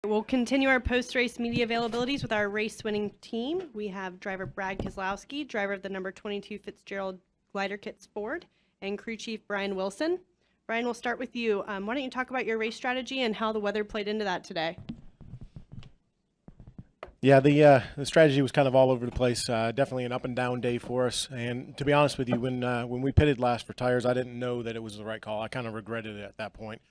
We'll continue our post-race media availabilities with our race-winning team. We have driver Brad Keselowski, driver of the number 22 Fitzgerald glider kit Ford, and crew chief Brian Wilson. Brian, we'll start with you. Why don't you talk about your race strategy and how the weather played into that today? Yeah, the strategy was kind of all over the place. Definitely an up and down day for us. And to be honest with you, when we pitted last for tires, I didn't know that it was the right call. I kind of regretted it at that point.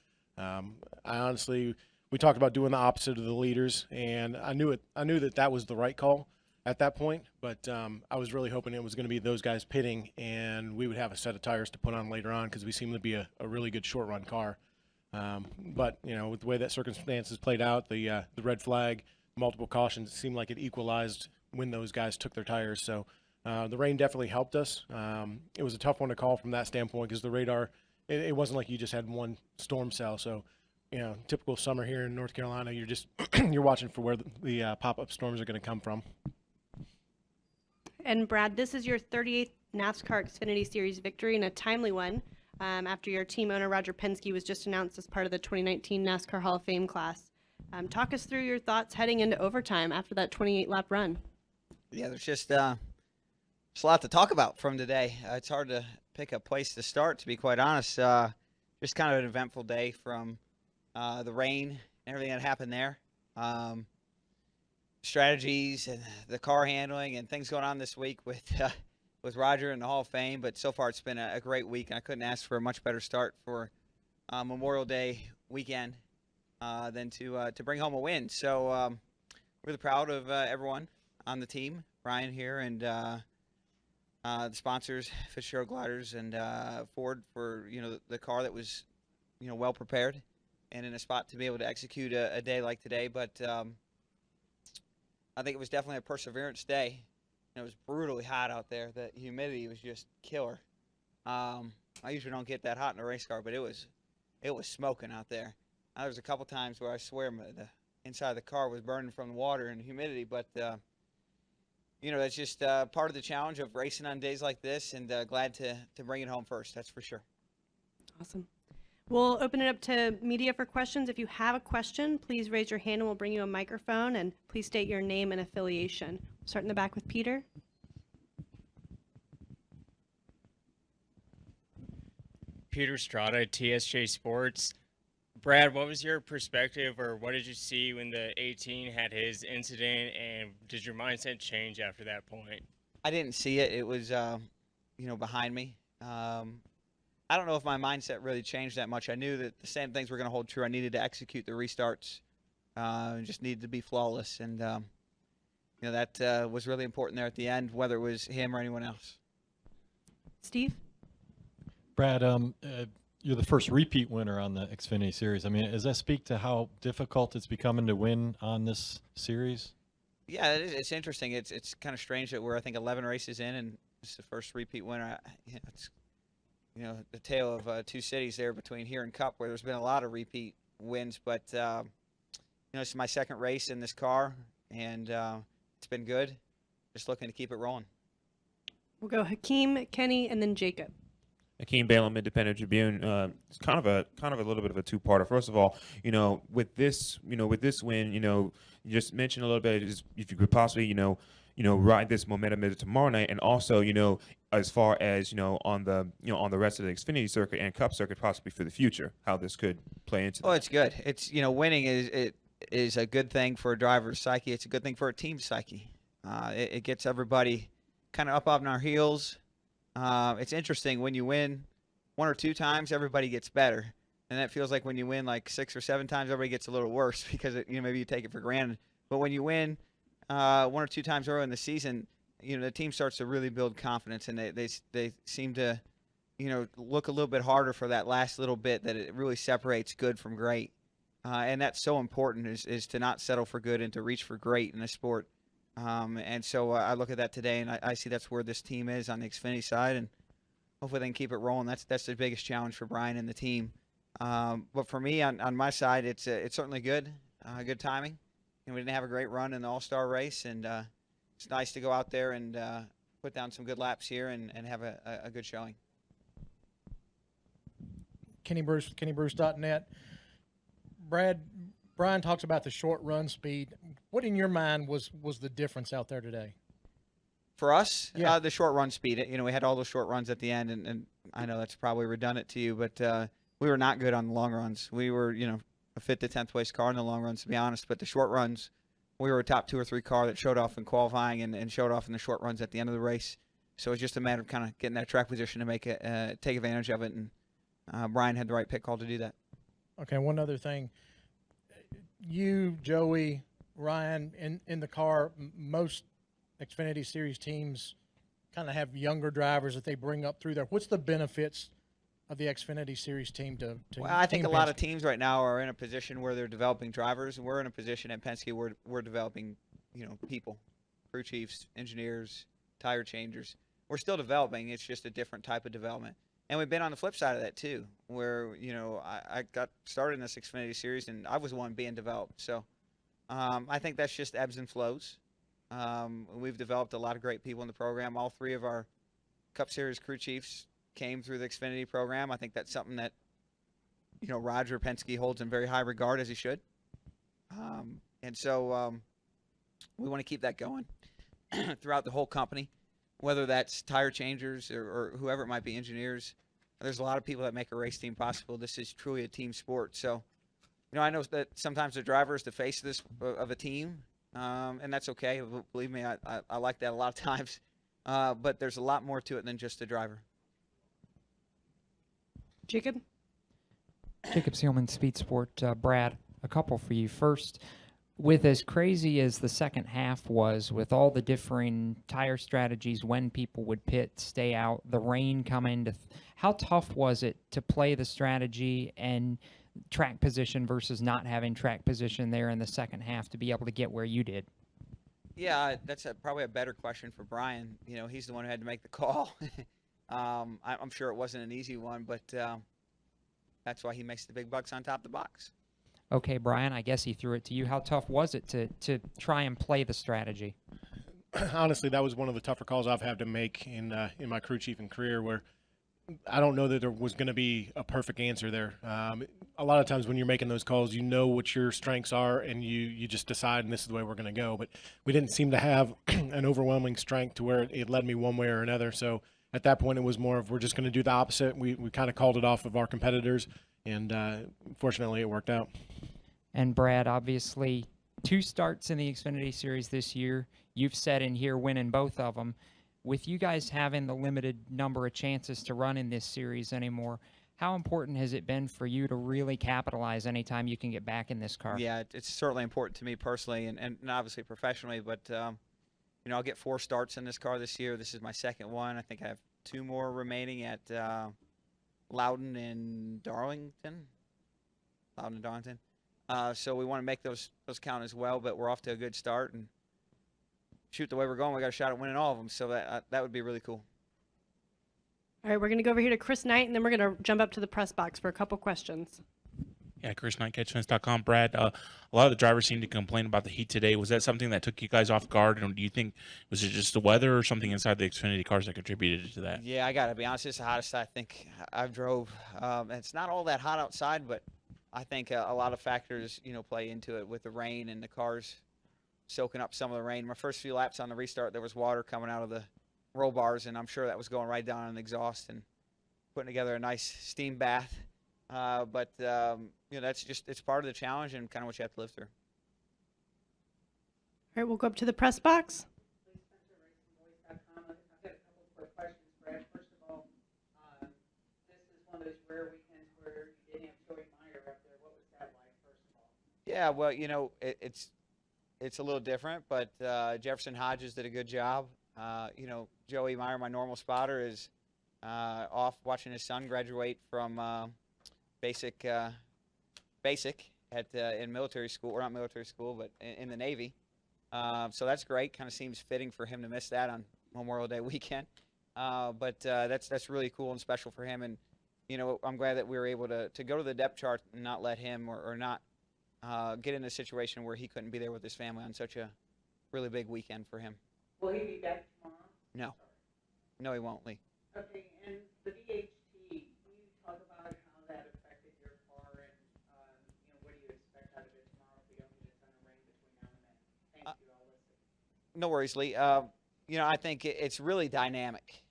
We talked about doing the opposite of the leaders, and I knew that was the right call at that point. But I was really hoping it was going to be those guys pitting, and we would have a set of tires to put on later on because we seem to be a really good short run car. But with the way that circumstances played out, the red flag, multiple cautions, it seemed like it equalized when those guys took their tires. So the rain definitely helped us. It was a tough one to call from that standpoint because the radar, it wasn't like you just had one storm cell. So, typical summer here in North Carolina, you're just you're watching for where the pop-up storms are going to come from. And Brad, this is your 38th NASCAR Xfinity Series victory and a timely one after your team owner Roger Penske was just announced as part of the 2019 NASCAR Hall of Fame class. Talk us through your thoughts heading into overtime after that 28-lap run. Yeah, there's just a lot to talk about from today. It's hard to pick a place to start, to be quite honest. Just kind of an eventful day from the rain and everything that happened there. Strategies and the car handling and things going on this week with Roger and the Hall of Fame. But so far it's been a great week, and I couldn't ask for a much better start for Memorial Day weekend than to bring home a win. So really proud of everyone on the team, Brian here, and the sponsors, Fitzgerald Gliders and Ford, for the car that was well prepared and in a spot to be able to execute a day like today. But I think it was definitely a perseverance day. It was brutally hot out there. The humidity was just killer. I usually don't get that hot in a race car, but it was smoking out there. There was a couple times where I swear the inside of the car was burning from the water and humidity, but that's just part of the challenge of racing on days like this, and glad to bring it home first, that's for sure. Awesome. We'll open it up to media for questions. If you have a question, please raise your hand and we'll bring you a microphone, and please state your name and affiliation. Start in the back with Peter. Peter Strada, TSJ Sports. Brad, what was your perspective, or what did you see when the 18 had his incident, and did your mindset change after that point? I didn't see it. It was, behind me. I don't know if my mindset really changed that much. I knew that the same things were going to hold true. I needed to execute the restarts, just needed to be flawless, and that was really important there at the end, whether it was him or anyone else. Steve? Brad, you're the first repeat winner on the Xfinity Series. I mean, does that speak to how difficult it's becoming to win on this series? Yeah, it's interesting. It's kind of strange that we're, I think, 11 races in, and it's the first repeat winner. It's the tale of two cities there between here and Cup, where there's been a lot of repeat wins. But it's my second race in this car, and it's been good. Just looking to keep it rolling. We'll go Hakeem, Kenny, and then Jacob. Akeem Balaam, Independent Tribune. It's kind of a little bit of a two-parter. First of all, with this win, you just mentioned a little bit, if you could possibly, ride this momentum into tomorrow night, and also, as far as on the rest of the Xfinity circuit and Cup circuit, possibly for the future, how this could play into. Oh, it's good. It's winning is a good thing for a driver's psyche. It's a good thing for a team's psyche. It gets everybody kind of up on our heels. It's interesting, when you win one or two times, everybody gets better, and that feels like when you win like 6 or 7 times, everybody gets a little worse because maybe you take it for granted. But when you win 1 or 2 times early in the season, the team starts to really build confidence, and they seem to look a little bit harder for that last little bit, that it really separates good from great, and that's so important, is to not settle for good and to reach for great in a sport. And so I look at that today, and I see that's where this team is on the Xfinity side, and hopefully they can keep it rolling. That's the biggest challenge for Brian and the team. But for me, on my side, it's certainly good timing. We didn't have a great run in the All-Star race, and it's nice to go out there and put down some good laps here and have a good showing. Kenny Bruce, KennyBruce.net. Brad, Brian talks about the short run speed. What in your mind was the difference out there today? For us, Yeah. the short run speed. You know, we had all those short runs at the end, and I know that's probably redundant to you, but we were not good on the long runs. We were, you know, a 5th to 10th place car in the long runs, to be honest. But the short runs, we were a top 2 or 3 car that showed off in qualifying and showed off in the short runs at the end of the race. So it's just a matter of kind of getting that track position to make it take advantage of it. And Brian had the right pit call to do that. Okay, one other thing. You, Joey, Ryan, in the car, most Xfinity Series teams kind of have younger drivers that they bring up through there. What's the benefits of the Xfinity Series team to Well, I think Team a lot Penske? of teams right now are in a position where they're developing drivers, and we're in a position at Penske where we're developing, you know, people, crew chiefs, engineers, tire changers. We're still developing. It's just a different type of development. And we've been on the flip side of that too, where, you know, I got started in this Xfinity Series, and I was one being developed. So I think that's just ebbs and flows. We've developed a lot of great people in the program. All 3 of our Cup Series crew chiefs came through the Xfinity program. I think that's something that, you know, Roger Penske holds in very high regard, as he should. And so we want to keep that going throughout the whole company, whether that's tire changers or whoever it might be, engineers. There's a lot of people that make a race team possible. This is truly a team sport. So, you know, I know that sometimes the driver is the face of a team, and that's okay. Believe me, I like that a lot of times. But there's a lot more to it than just the driver. Jacob? Jacob Seelman, Speed Sport. Brad, a couple for you. First, with as crazy as the second half was, with all the differing tire strategies, when people would pit, stay out, the rain coming, how tough was it to play the strategy and track position versus not having track position there in the second half to be able to get where you did? Yeah, that's probably a better question for Brian. You know, he's the one who had to make the call. I'm sure it wasn't an easy one, but that's why he makes the big bucks on top of the box. Okay, Brian, I guess he threw it to you. How tough was it to try and play the strategy? Honestly, that was one of the tougher calls I've had to make in my crew chiefing career, where I don't know that there was going to be a perfect answer there. A lot of times when you're making those calls, you know what your strengths are, and you just decide, and this is the way we're going to go. But we didn't seem to have an overwhelming strength to where it led me one way or another. So at that point, it was more of we're just going to do the opposite. We kind of called it off of our competitors, and fortunately, it worked out. And Brad, obviously, 2 starts in the Xfinity Series this year. You've said in here winning both of them. With you guys having the limited number of chances to run in this series anymore, how important has it been for you to really capitalize anytime you can get back in this car? Yeah, it's certainly important to me personally and obviously professionally, but, you know, I'll get 4 starts in this car this year. This is my second one. I think I have 2 more remaining at Loudon and Darlington. So we want to make those count as well, but we're off to a good start, and shoot, the way we're going, we got a shot at winning all of them, so that would be really cool. All right, we're going to go over here to Chris Knight, and then we're going to jump up to the press box for a couple questions. Yeah, Chris Knight, catchfence.com. Brad, a lot of the drivers seem to complain about the heat today. Was that something that took you guys off guard, and do you think, was it just the weather or something inside the Xfinity cars that contributed to that? Yeah, I got to be honest, it's the hottest I think I've drove. It's not all that hot outside, but I think a lot of factors, you know, play into it with the rain and the cars soaking up some of the rain. My first few laps on the restart, there was water coming out of the roll bars, and I'm sure that was going right down on the exhaust and putting together a nice steam bath. But you know, that's just, it's part of the challenge and kind of what you have to live through. All right, we'll go up to the press box. I've got a couple of quick questions, Brad. First of all, this is one of those rare weekends where you didn't have Joey Meyer up there. What was that like, first of all? Yeah, well, you know, it's a little different, but Jefferson Hodges did a good job. You know, Joey Meyer, my normal spotter, is off watching his son graduate from basic at in military school, or not military school, but in the Navy. So that's great. Kind of seems fitting for him to miss that on Memorial Day weekend. But that's really cool and special for him. And you know, I'm glad that we were able to go to the depth chart and not let him or not get in a situation where he couldn't be there with his family on such a really big weekend for him. Will he be back tomorrow? No. No, he won't, Lee. Okay, and the VHT, can you talk about how that affected your car and, you know, what do you expect out of it tomorrow? No worries, Lee. I think it's really dynamic.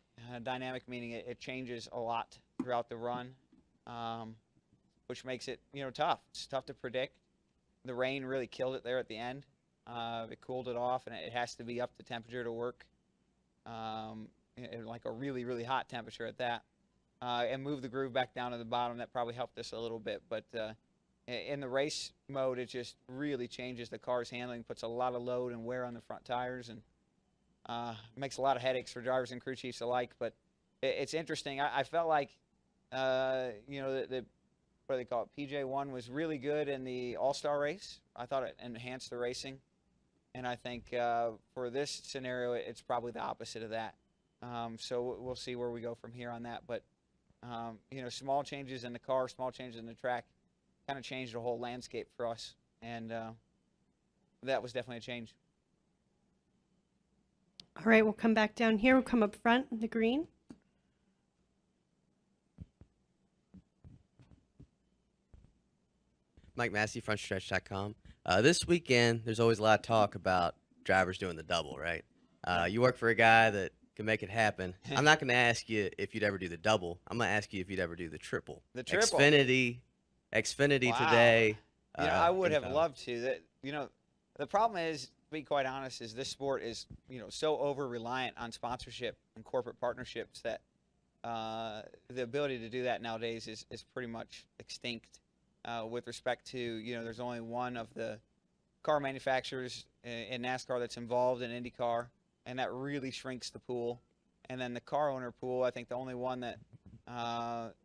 Dynamic meaning it changes a lot throughout the run, which makes it, tough. It's tough to predict. The rain really killed it there at the end. It cooled it off, and it has to be up to temperature to work, like a really, really hot temperature at that, and move the groove back down to the bottom. That probably helped us a little bit, but in the race mode, it just really changes the car's handling, puts a lot of load and wear on the front tires, and makes a lot of headaches for drivers and crew chiefs alike. But it's interesting. I felt like, the what do they call it? PJ1 was really good in the All-Star race. I thought it enhanced the racing. And I think for this scenario, it's probably the opposite of that. So we'll see where we go from here on that. But, small changes in the car, small changes in the track kind of changed the whole landscape for us. And that was definitely a change. All right, we'll come back down here. We'll come up front in the green. Mike Massey, frontstretch.com. This weekend, there's always a lot of talk about drivers doing the double, right? You work for a guy that can make it happen. I'm not going to ask you if you'd ever do the double. I'm going to ask you if you'd ever do the triple. The triple. Xfinity Wow. today. I would have anytime. loved to. The problem is, to be quite honest, is this sport is, so over-reliant on sponsorship and corporate partnerships that the ability to do that nowadays is pretty much extinct. With respect to, there's only one of the car manufacturers in NASCAR that's involved in IndyCar, and that really shrinks the pool. And then the car owner pool, I think the only one that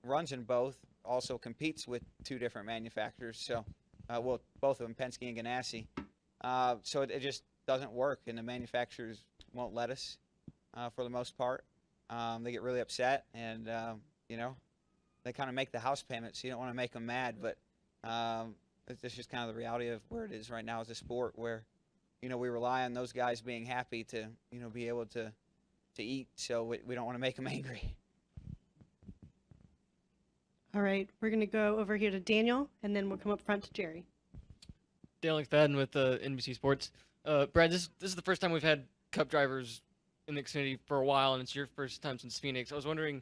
runs in both also competes with two different manufacturers. So, both of them, Penske and Ganassi. So it just doesn't work, and the manufacturers won't let us for the most part. They get really upset, and, they kind of make the house payment, so you don't want to make them mad, but it's just kind of the reality of where it is right now as a sport where, we rely on those guys being happy to, be able to eat, so we don't want to make them angry. All right, we're going to go over here to Daniel, and then we'll come up front to Jerry. Daniel McFadden with NBC Sports. Brad, this is the first time we've had Cup drivers in the Xfinity for a while, and it's your first time since Phoenix. I was wondering,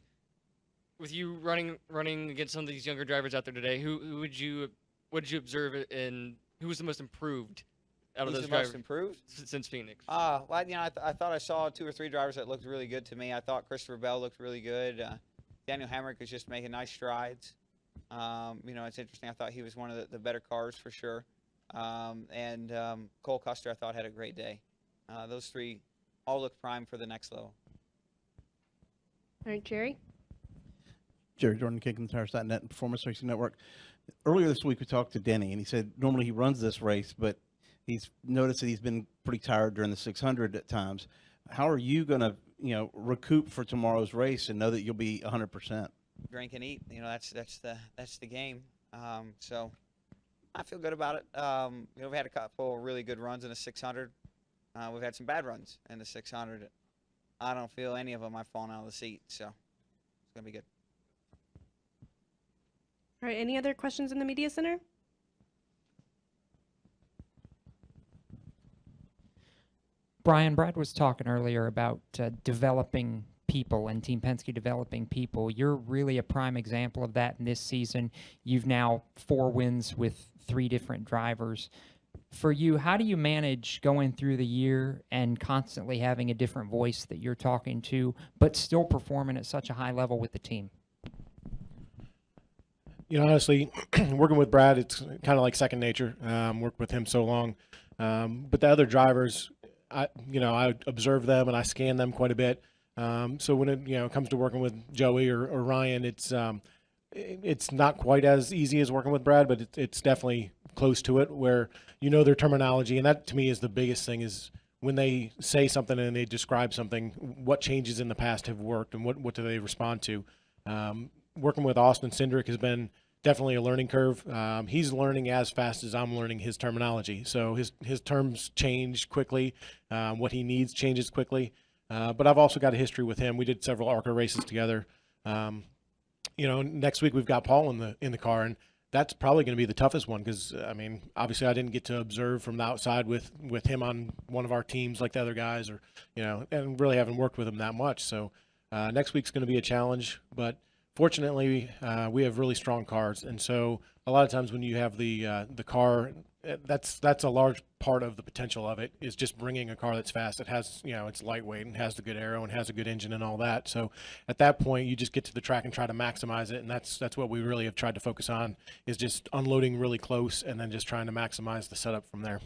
with you running against some of these younger drivers out there today, what did you observe, and who was the most improved out of Who's those the most drivers improved? since Phoenix? Well, I thought I saw 2 or 3 drivers that looked really good to me. I thought Christopher Bell looked really good. Daniel Hemrick was just making nice strides. It's interesting. I thought he was one of the better cars for sure. And Cole Custer, I thought, had a great day. Those 3 all look primed for the next level. All right, Jerry. Jerry Jordan, KickingTires.net and Performance Racing Network. Earlier this week, we talked to Denny, and he said normally he runs this race, but he's noticed that he's been pretty tired during the 600 at times. How are you going to, recoup for tomorrow's race and know that you'll be 100%? Drink and eat. That's the game. So I feel good about it. We've had a couple of really good runs in the 600. We've had some bad runs in the 600. I don't feel any of them I've fallen out of the seat, so it's going to be good. All right, any other questions in the media center? Brian, Brad was talking earlier about developing people and Team Penske developing people. You're really a prime example of that in this season. You've now 4 wins with 3 different drivers. For you, how do you manage going through the year and constantly having a different voice that you're talking to, but still performing at such a high level with the team? Honestly, working with Brad, it's kind of like second nature. Worked with him so long. But the other drivers, I observe them and I scan them quite a bit. So when it comes to working with Joey or Ryan, it's not quite as easy as working with Brad, but it's definitely close to it where their terminology. And that to me is the biggest thing is when they say something and they describe something, what changes in the past have worked and what do they respond to. Working with Austin Cindric has been definitely a learning curve. He's learning as fast as I'm learning his terminology. So his terms change quickly. What he needs changes quickly. But I've also got a history with him. We did several ARCA races together. Next week we've got Paul in the car, and that's probably going to be the toughest one because, I mean, obviously I didn't get to observe from the outside with him on one of our teams like the other guys, or, you know, and really haven't worked with him that much. So next week's going to be a challenge, but fortunately we have really strong cars. And so a lot of times when you have the car, that's a large part of the potential of it, is just bringing a car that's fast. It has, you know, it's lightweight and has the good aero and has a good engine and all that. So at that point, you just get to the track and try to maximize it. And that's what we really have tried to focus on, is just unloading really close and then just trying to maximize the setup from there.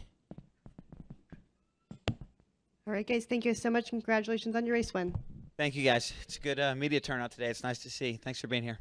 All right, guys, thank you so much. Congratulations on your race win. Thank you, guys. It's a good media turnout today. It's nice to see. Thanks for being here.